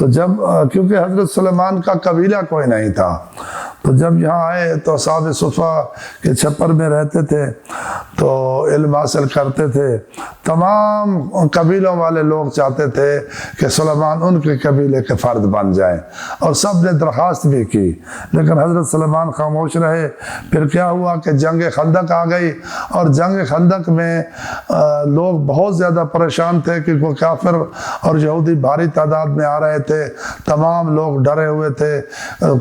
تو جب کیونکہ حضرت سلیمان کا قبیلہ کوئی نہیں تھا، تو جب یہاں آئے تو اصحاب صفہ کے چھپر میں رہتے تھے تو علم حاصل کرتے تھے۔ تمام قبیلوں والے لوگ چاہتے تھے کہ سلیمان ان کے قبیلے کے فرد بن جائیں، اور سب نے درخواست بھی کی، لیکن حضرت سلیمان خاموش رہے۔ پھر کیا ہوا کہ جنگ خندق آ گئی، اور جنگ خندق میں لوگ بہت زیادہ پریشان تھے کہ وہ کافر اور یہودی بھاری تعداد میں آ رہے تھے، تمام لوگ ڈرے ہوئے تھے۔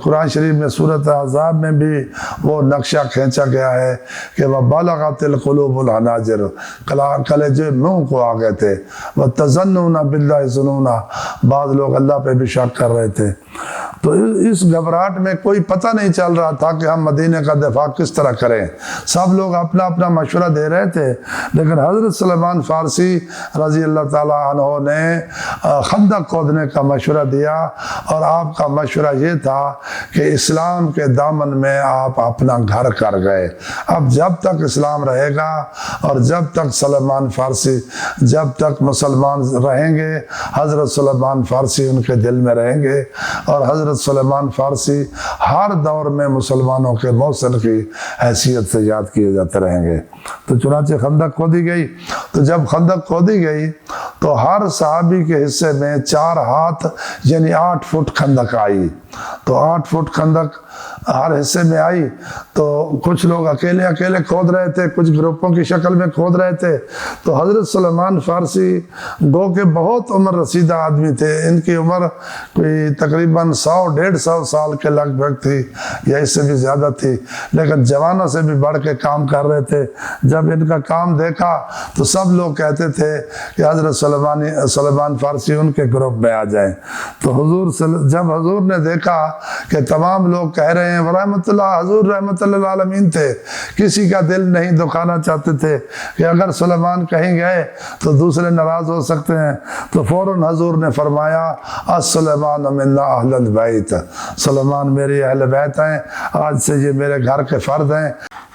قرآن شریف میں سورۃ احزاب میں بھی وہ نقشہ کھینچا گیا ہے کہ وَبَلَغَتِ الْقُلُوبُ الْحَنَاجِرَ، کلیجے منہ کو آ گئے تھے، وَتَظَنُّونَ بِاللَّهِ ظُنُونَا، بعض لوگ اللہ پہ بھی شک کر رہے تھے۔ تو اس گھبراہٹ میں کوئی پتہ نہیں چل رہا تھا کہ ہم مدینہ کا دفاع کس طرح کریں، سب لوگ اپنا اپنا مشورہ دے رہے تھے، لیکن حضرت سلیمان فارسی رضی اللہ تعالیٰ عنہ نے خندق کھودنے کا مشورہ دیا، اور آپ کا مشورہ یہ تھا کہ اسلام کے دامن میں آپ اپنا گھر کر گئے۔ اب جب تک اسلام رہے گا اور جب تک سلیمان فارسی، جب تک مسلمان رہیں گے، حضرت سلیمان فارسی ان کے دل میں رہیں گے، اور حضرت سلیمان فارسی ہر دور میں مسلمانوں کے محسن کی حیثیت سے یاد کیے جاتے رہیں گے۔ تو چنانچہ خندق کھودی گئی۔ تو جب خندق کھودی گئی تو ہر صحابی کے حصے میں 4 ہاتھ یعنی 8 فٹ خندق آئی۔ تو 8 فٹ خندق ہر حصے میں آئی، تو کچھ لوگ اکیلے اکیلے کھود رہے تھے، کچھ گروپوں کی شکل میں کھود رہے تھے۔ تو حضرت سلیمان فارسی گو کہ بہت عمر رسیدہ آدمی تھے، ان کی عمر کوئی تقریباً 100-150 سال کے لگ بھگ تھی یا اس سے بھی زیادہ تھی، لیکن جوانوں سے بھی بڑھ کے کام کر رہے تھے۔ جب ان کا کام دیکھا تو سب لوگ کہتے تھے کہ حضرت سلیمان فارسی ان کے گروپ میں آ جائیں۔ تو جب حضور نے دیکھا کہ تمام لوگ کہہ رہے ہیں ورحمۃ اللہ، حضور رحمۃ اللہ عالمین تھے، کسی کا دل نہیں دکھانا چاہتے تھے کہ اگر سلیمان کہیں گئے تو دوسرے ناراض ہو سکتے ہیں، تو فوراً حضور نے فرمایا السلیمان منا اہل البیت، سلیمان میری اہل بیت ہیں، آج سے یہ میرے گھر کے فرد ہیں۔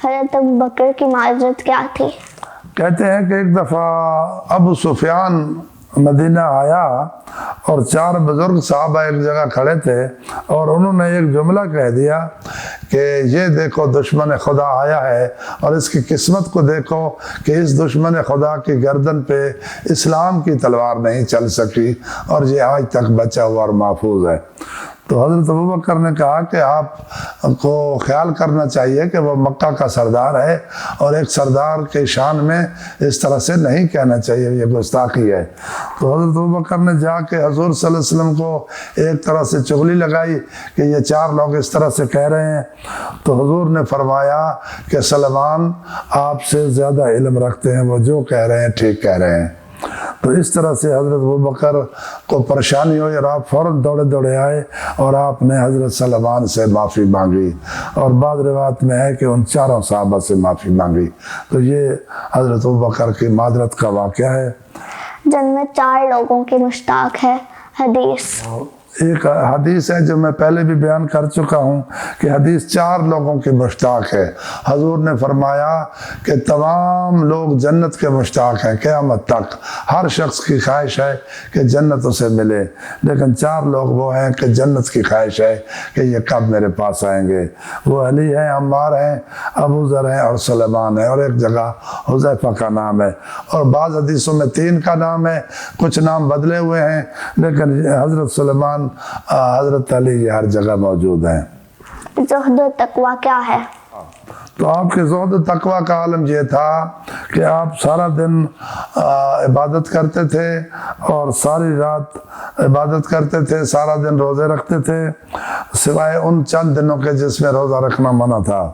حضرت ابوبکر کی معذرت کیا تھی؟ کہتے ہیں کہ ایک دفعہ ابو سفیان مدینہ آیا اور 4 بزرگ صحابہ ایک جگہ کھڑے تھے، اور انہوں نے ایک جملہ کہہ دیا کہ یہ دیکھو دشمن خدا آیا ہے، اور اس کی قسمت کو دیکھو کہ اس دشمن خدا کی گردن پہ اسلام کی تلوار نہیں چل سکی، اور یہ آج تک بچا ہوا اور محفوظ ہے۔ تو حضرت ابوبکر نے کہا کہ آپ کو خیال کرنا چاہیے کہ وہ مکہ کا سردار ہے، اور ایک سردار کے شان میں اس طرح سے نہیں کہنا چاہیے، یہ گستاخی ہے۔ تو حضرت ابوبکر نے جا کے حضور صلی اللہ علیہ وسلم کو ایک طرح سے چغلی لگائی کہ یہ 4 لوگ اس طرح سے کہہ رہے ہیں۔ تو حضور نے فرمایا کہ سلیمان آپ سے زیادہ علم رکھتے ہیں، وہ جو کہہ رہے ہیں ٹھیک کہہ رہے ہیں۔ تو اس طرح سے حضرت ابوبکر کو پریشانی ہوئی، اور آپ فوراً دوڑے آئے اور آپ نے حضرت سلیمان سے معافی مانگی، اور بعض روایت میں ہے کہ ان 4 صحابہ سے معافی مانگی۔ تو یہ حضرت ابوبکر کی معذرت کا واقعہ ہے۔ جنت 4 لوگوں کی مشتاق ہے، حدیث ایک حدیث ہے جو میں پہلے بھی بیان کر چکا ہوں کہ حدیث 4 لوگوں کی مشتاق ہے۔ حضور نے فرمایا کہ تمام لوگ جنت کے مشتاق ہیں قیامت تک، ہر شخص کی خواہش ہے کہ جنت اسے ملے، لیکن 4 لوگ وہ ہیں کہ جنت کی خواہش ہے کہ یہ کب میرے پاس آئیں گے۔ وہ علی ہیں، عمار ہیں، ابو ذر ہیں، اور سلیمان ہیں، اور ایک جگہ حذیفہ کا نام ہے، اور بعض حدیثوں میں 3 کا نام ہے، کچھ نام بدلے ہوئے ہیں، لیکن حضرت سلیمان، حضرت علی یہ ہر جگہ موجود ہیں۔ زہد و تقوی کیا ہے؟ تو آپ کے زہد و تقوی کا عالم یہ تھا کہ آپ سارا دن عبادت کرتے تھے، اور ساری رات عبادت کرتے تھے، سارا دن روزے رکھتے تھے، سوائے ان چند دنوں کے جس میں روزہ رکھنا منع تھا،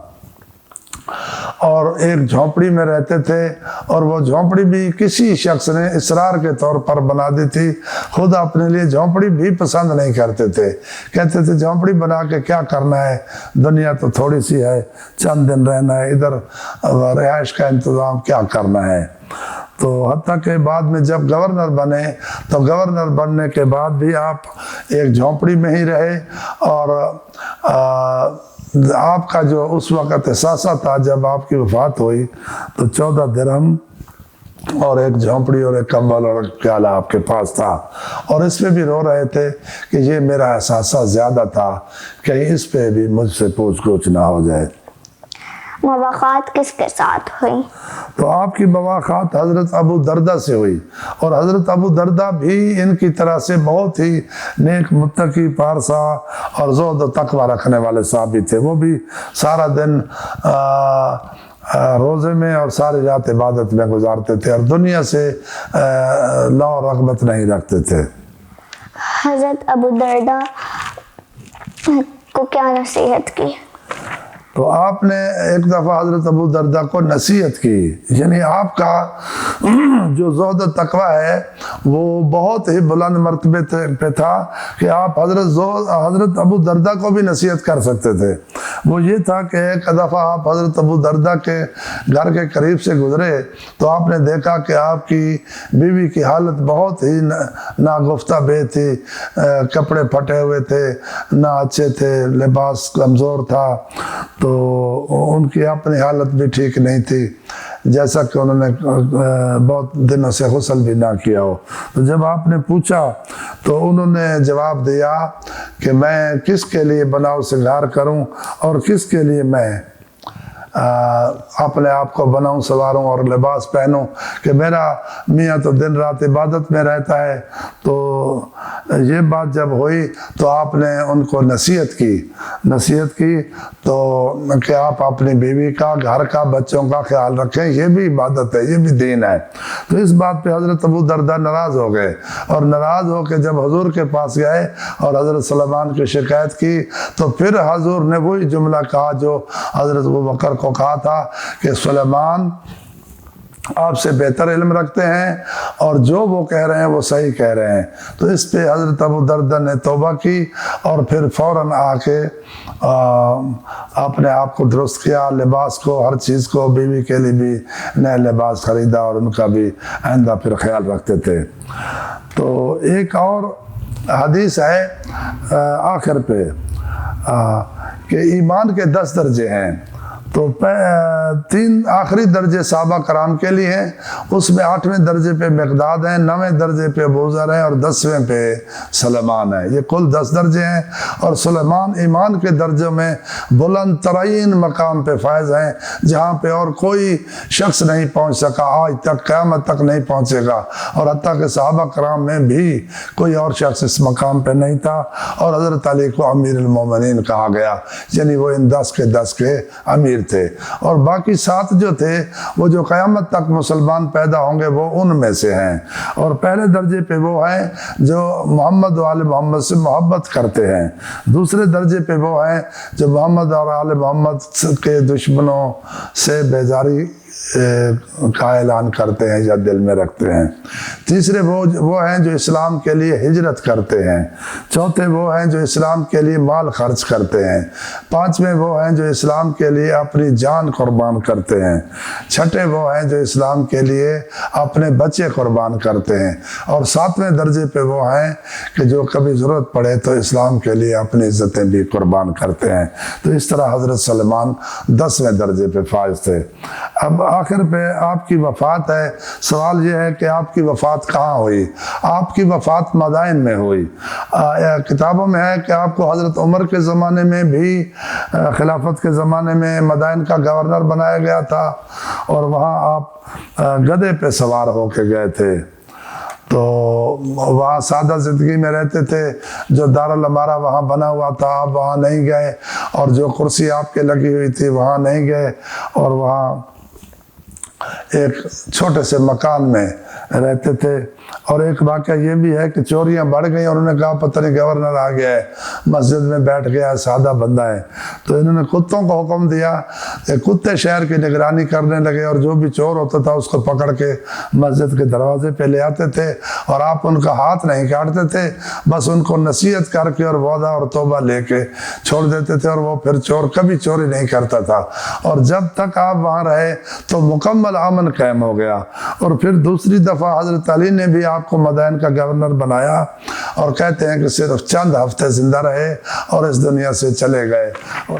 اور ایک جھونپڑی میں رہتے تھے، اور وہ جھونپڑی بھی کسی شخص نے اصرار کے طور پر بنا دی تھی، خود اپنے لیے جھونپڑی بھی پسند نہیں کرتے تھے، کہتے تھے جھونپڑی بنا کے کیا کرنا ہے، دنیا تو تھوڑی سی ہے، چند دن رہنا ہے، ادھر رہائش کا انتظام کیا کرنا ہے۔ تو حتیٰ کہ بعد میں جب گورنر بنے تو گورنر بننے کے بعد بھی آپ ایک جھونپڑی میں ہی رہے، اور آپ کا جو اس وقت احساسہ تھا جب آپ کی وفات ہوئی تو 14 درہم اور ایک جھونپڑی اور ایک کمبل اور ایک پیالہ آپ کے پاس تھا، اور اس پہ بھی رو رہے تھے کہ یہ میرا احساسہ زیادہ تھا، کہیں اس پہ بھی مجھ سے پوچھ گچھ نہ ہو جائے۔ مواقعات کس کے ساتھ ہوئی؟ تو آپ کی مواقعات حضرت ابو دردہ سے ہوئی، اور حضرت ابو دردہ بھی ان کی طرح سے بہت ہی نیک متقی پارسا اور زہد و تقوی رکھنے والے صحابی تھے۔ وہ بھی سارا دن روزے میں اور ساری رات عبادت میں گزارتے تھے، اور دنیا سے لو رغبت نہیں رکھتے تھے۔ حضرت ابو دردہ کو کیا نصیحت کی؟ تو آپ نے ایک دفعہ حضرت ابو دردہ کو نصیحت کی، یعنی آپ کا جو زہد و تقوی ہے وہ بہت ہی بلند مرتبے پہ تھا کہ آپ حضرت ابو دردہ کو بھی نصیحت کر سکتے تھے۔ وہ یہ تھا کہ ایک دفعہ آپ حضرت ابو دردہ کے گھر کے قریب سے گزرے تو آپ نے دیکھا کہ آپ کی بیوی کی حالت بہت ہی ناگفتہ بے تھی، کپڑے پھٹے ہوئے تھے، نہ اچھے تھے، لباس کمزور تھا، تو ان کی اپنی حالت بھی ٹھیک نہیں تھی، جیسا کہ انہوں نے بہت دنوں سے غسل بھی نہ کیا ہو۔ تو جب آپ نے پوچھا تو انہوں نے جواب دیا کہ میں کس کے لیے بناؤ سنگار کروں اور کس کے لیے میں اپنے آپ کو بناؤں سنواروں اور لباس پہنوں، کہ میرا میاں تو دن رات عبادت میں رہتا ہے۔ تو یہ بات جب ہوئی تو آپ نے ان کو نصیحت کی تو کہ آپ اپنی بیوی کا، گھر کا، بچوں کا خیال رکھیں، یہ بھی عبادت ہے، یہ بھی دین ہے۔ تو اس بات پہ حضرت ابو دردہ ناراض ہو گئے، اور ناراض ہو کے جب حضور کے پاس گئے اور حضرت سلیمان کی شکایت کی تو پھر حضور نے وہی جملہ کہا جو حضرت ابو بکر کو کہا تھا کہ سلیمان آپ سے بہتر علم رکھتے ہیں، اور جو وہ کہہ رہے ہیں وہ صحیح کہہ رہے ہیں۔ تو اس پہ حضرت ابو دردہ نے توبہ کی، اور پھر فوراً آ کے اپنے آپ کو درست کیا، لباس کو، ہر چیز کو، بیوی کے لیے بھی نئے لباس خریدا اور ان کا بھی آئندہ پھر خیال رکھتے تھے۔ تو ایک اور حدیث ہے آخر پہ کہ ایمان کے 10 درجے ہیں، تو 3 آخری درجے صحابہ کرام کے لیے ہیں، اس میں 8ویں درجے پہ مقداد ہیں، 9ویں درجے پہ ابو ذر ہیں، اور 10ویں پہ سلیمان ہے۔ یہ کل 10 درجے ہیں، اور سلیمان ایمان کے درجوں میں بلند ترین مقام پہ فائز ہیں، جہاں پہ اور کوئی شخص نہیں پہنچ سکا، آج تک قیامت تک نہیں پہنچے گا، اور حتیٰ کہ صحابہ کرام میں بھی کوئی اور شخص اس مقام پہ نہیں تھا، اور حضرت علی کو امیر المومنین کہا گیا، یعنی وہ ان 10 کے 10 کے امیر تھے، اور باقی 7 جو تھے وہ جو قیامت تک مسلمان پیدا ہوں گے وہ ان میں سے ہیں۔ اور پہلے درجے پہ وہ ہیں جو محمد و آل محمد سے محبت کرتے ہیں، دوسرے درجے پہ وہ ہیں جو محمد اور آل محمد کے دشمنوں سے بیزاری کا اعلان کرتے ہیں یا دل میں رکھتے ہیں، تیسرے وہ ہیں جو اسلام کے لیے ہجرت کرتے ہیں، چوتھے وہ ہیں جو اسلام کے لیے مال خرچ کرتے ہیں، پانچویں وہ ہیں جو اسلام کے لیے اپنی جان قربان کرتے ہیں، چھٹے وہ ہیں جو اسلام کے لیے اپنے بچے قربان کرتے ہیں، اور 7ویں درجے پہ وہ ہیں کہ جو کبھی ضرورت پڑے تو اسلام کے لیے اپنی عزتیں بھی قربان کرتے ہیں۔ تو اس طرح حضرت سلیمان 10ویں درجے پہ فائز تھے۔ اب آخر پہ آپ کی وفات ہے، سوال یہ ہے کہ آپ کی وفات کہاں ہوئی؟ آپ کی وفات مدائن میں ہوئی۔ کتابوں میں ہے کہ آپ کو حضرت عمر کے زمانے میں بھی، خلافت کے زمانے میں مدائن کا گورنر بنایا گیا تھا، اور وہاں آپ گدھے پہ سوار ہو کے گئے تھے، تو وہاں سادہ زندگی میں رہتے تھے۔ جو دارالامارہ وہاں بنا ہوا تھا آپ وہاں نہیں گئے، اور جو کرسی آپ کے لگی ہوئی تھی وہاں نہیں گئے، اور وہاں ایک چھوٹے سے مکان میں رہتے تھے۔ اور ایک واقعہ یہ بھی ہے کہ چوریاں بڑھ گئیں، اور انہوں نے کہا پتہ نہیں گورنر آ گیا ہے، مسجد میں بیٹھ گیا ہے، سادہ بندہ ہے، تو انہوں نے کتوں کو حکم دیا کہ کتے شہر کی نگرانی کرنے لگے، اور جو بھی چور ہوتا تھا اس کو پکڑ کے مسجد کے دروازے پہ لے آتے تھے، اور آپ ان کا ہاتھ نہیں کاٹتے تھے، بس ان کو نصیحت کر کے اور وعدہ اور توبہ لے کے چھوڑ دیتے تھے، اور وہ پھر چور کبھی چوری نہیں کرتا تھا۔ اور جب تک آپ وہاں رہے تو مکمل امن قائم ہو گیا، اور پھر دوسری دفعہ حضرت علی نے بھی آپ کو مدائن کا گورنر بنایا، اور کہتے ہیں کہ صرف چند ہفتے زندہ رہے اور اس دنیا سے چلے گئے۔ اور